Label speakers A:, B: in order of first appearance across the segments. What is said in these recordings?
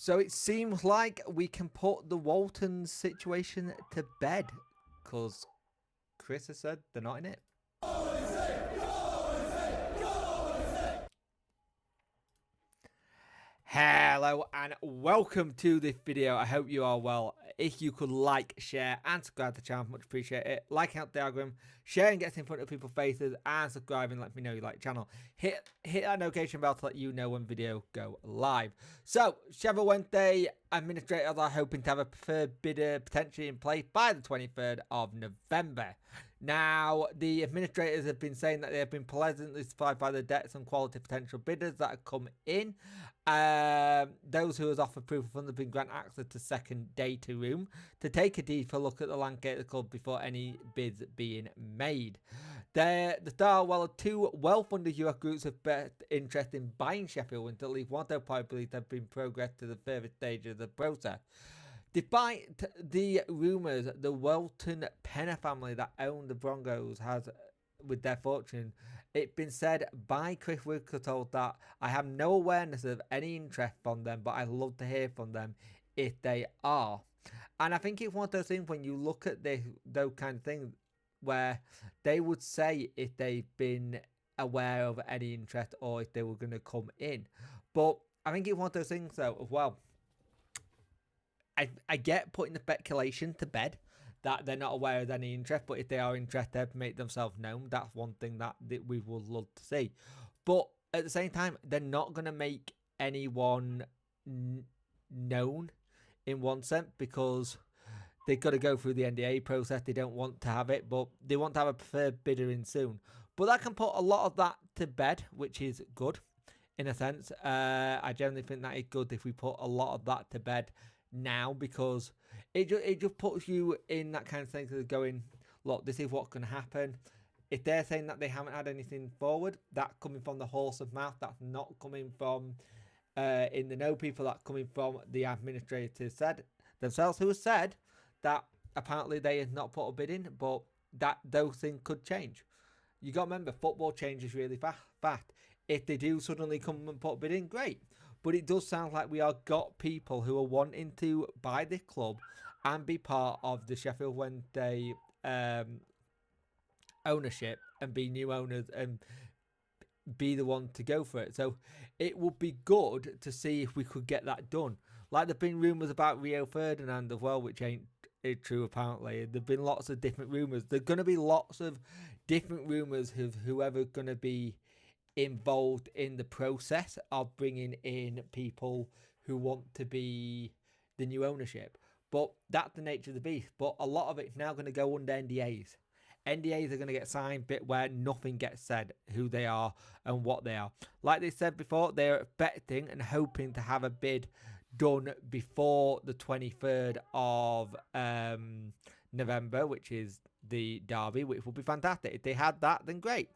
A: So it seems like we can put the Walton situation to bed because Chris has said they're not in it. Hello and welcome to this video. I hope you are well. If you could like, share and subscribe to the channel, much appreciate it. Like out the algorithm, sharing gets in front of people's faces, and subscribing let me know you like the channel. Hit that notification bell to let you know when video go live. So Sheffield Wednesday administrators are hoping to have a preferred bidder potentially in place by the 23rd of November. Now, the administrators have been saying that they have been pleasantly surprised by the debts and quality potential bidders that have come in. Those who have offered proof of funds have been granted access to second data room to take a deeper look at the landscape of the club before any bids being made. The Star, well, two well-funded US groups have expressed interest in buying Sheffield until at least one of their probabilities have been progressed to the further stage of the process. Despite the rumours, the Walton Penner family that own the Broncos has, with their fortune, it's been said by Chris Wickletall that I have no awareness of any interest from them, but I'd love to hear from them if they are. And I think it's one of those things when you look at those kind of things where they would say if they've been aware of any interest or if they were going to come in. But I think it's one of those things though as well. I get putting the speculation to bed that they're not aware of any interest, but if they are interested, make themselves known. That's one thing that we would love to see. But at the same time, they're not going to make anyone known in one sense because they've got to go through the NDA process. They don't want to have it, but they want to have a preferred bidder in soon. But that can put a lot of that to bed, which is good in a sense. I generally think that is good if we put a lot of that to bed now, because it just puts you in that kind of thing of going, look, this is what's going to happen. If they're saying that they haven't had anything forward, that's coming from the horse's mouth. That's not coming from in the know people. That's coming from the administrators said themselves, who have said that apparently they have not put a bid in, but that those things could change. You got to remember, football changes really fast. If they do suddenly come and put a bid in, great. But it does sound like we are got people who are wanting to buy this club and be part of the Sheffield Wednesday ownership and be new owners and be the one to go for it. So it would be good to see if we could get that done. Like there've been rumours about Rio Ferdinand as well, which ain't true apparently. There've been lots of different rumours. There's going to be lots of different rumours of whoever's going to be involved in the process of bringing in people who want to be the new ownership. But that's the nature of the beast. But a lot of it's now going to go under NDAs. NDAs are going to get signed bit where nothing gets said, who they are and what they are. Like they said before, they're expecting and hoping to have a bid done before the 23rd of November, which is the derby, which will be fantastic. If they had that, then great.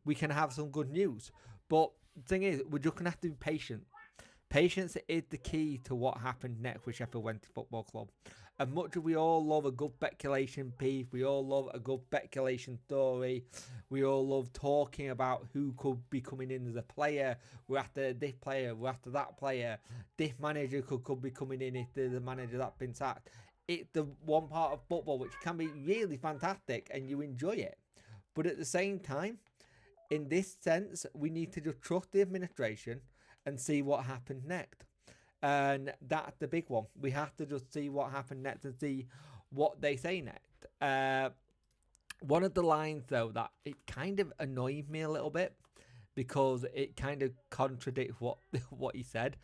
A: We can have some good news. But the thing is, we're just going to have to be patient. Patience is the key to what happened next with Sheffield Wednesday Football Club. As much as we all love a good speculation piece, we all love a good speculation story, we all love talking about who could be coming in as a player, we're after this player, we're after that player, this manager could be coming in if there's a manager that's been sacked. It's the one part of football which can be really fantastic and you enjoy it. But at the same time, in this sense, we need to just trust the administration and see what happens next. And that's the big one. We have to just see what happens next and see what they say next. One of the lines, though, that it kind of annoyed me a little bit because it kind of contradicts what he said.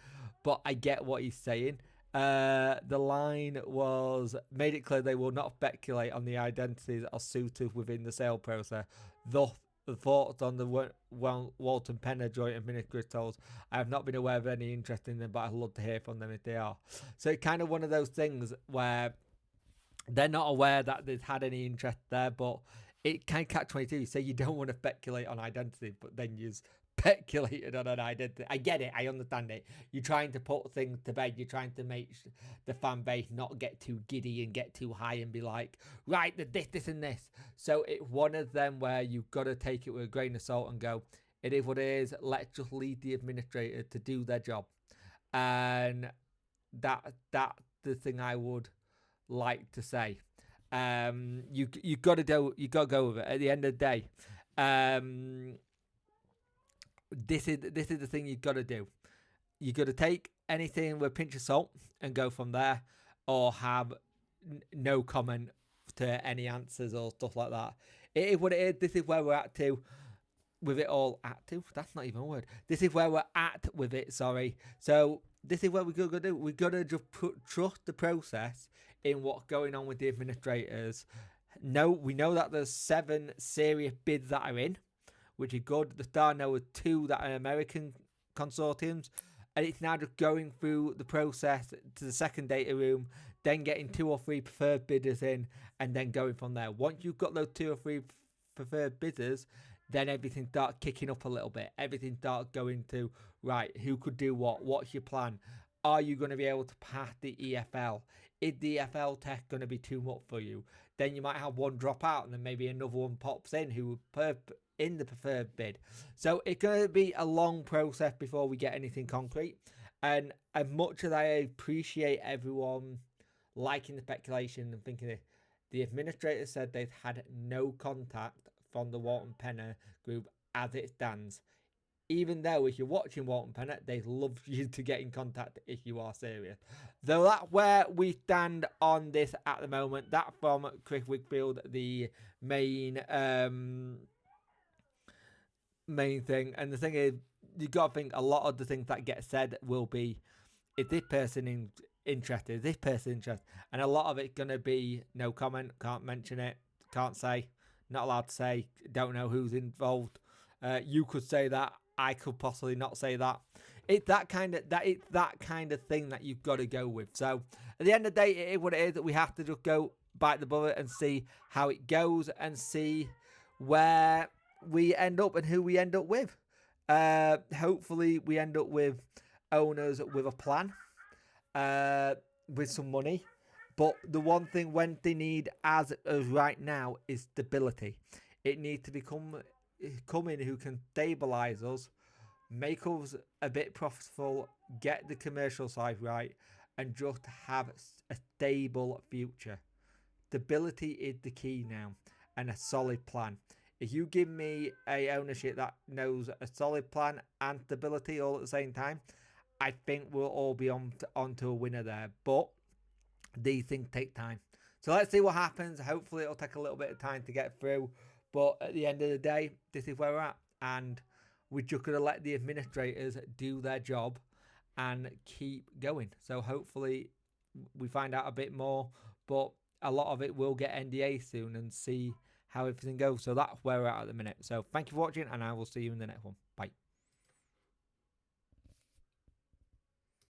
A: But I get what he's saying. The line was, made it clear they will not speculate on the identities of suitors within the sale process. Thus, the thoughts on the Walton Penner joint administrators, I have not been aware of any interest in them, but I'd love to hear from them if they are. So it's kind of one of those things where they're not aware that they've had any interest there, but it can catch-22. You say you don't want to speculate on identity, but then you speculated on an identity. I get it. I understand it. You're trying to put things to bed. You're trying to make the fan base not get too giddy and get too high and be like, right, this, and this. So it's one of them where you've got to take it with a grain of salt and go, it is what it is. Let's just leave the administrator to do their job. And That the thing I would like to say. You got to go with it. At the end of the day, this is the thing you got to do. You got to take anything with a pinch of salt and go from there, or have no comment to any answers or stuff like that. It is what it is. This is where we're at to with it all. At to? That's not even a word. This is where we're at with it. Sorry. So this is what we got to do. We got to just trust the process in what's going on with the administrators. No, we know that there's 7 serious bids that are in, which is good. The Star know 2 that are American consortiums. And it's now just going through the process to the second data room, then getting 2 or 3 preferred bidders in, and then going from there. Once you've got those 2 or 3 preferred bidders, then everything starts kicking up a little bit. Everything starts going to, right, who could do what? What's your plan? Are you going to be able to pass the EFL? Is the EFL test going to be too much for you? Then you might have one drop out, and then maybe another one pops in who in the preferred bid. So it's going to be a long process before we get anything concrete. And as much as I appreciate everyone liking the speculation and thinking it, the administrator said they've had no contact from the Walton Penner group as it stands. Even though if you're watching Walton Penner, they'd love you to get in contact if you are serious. Though that's where we stand on this at the moment. That from Chris Wigfield, the main thing. And the thing is, you got to think a lot of the things that get said will be, is this person interested? Is this person interested? And a lot of it's going to be no comment, can't mention it, can't say, not allowed to say, don't know who's involved. You could say that, I could possibly not say that. It's that kind of thing that you've got to go with. So at the end of the day, it is what it is. That we have to just go bite the bullet and see how it goes and see where we end up and who we end up with. Hopefully we end up with owners with a plan, with some money. But the one thing when they need as of right now is stability. It needs to come in who can stabilise us, make us a bit profitable, get the commercial side right, and just have a stable future. Stability is the key now, and a solid plan. If you give me a ownership that knows a solid plan and stability all at the same time, I think we'll all be on to a winner there. But these things take time. So let's see what happens. Hopefully it'll take a little bit of time to get through. But at the end of the day, this is where we're at. And we're just going to let the administrators do their job and keep going. So hopefully we find out a bit more. But a lot of it will get NDA soon and see how everything goes. So that's where we're at the minute. So thank you for watching, and I will see you in the next one. Bye.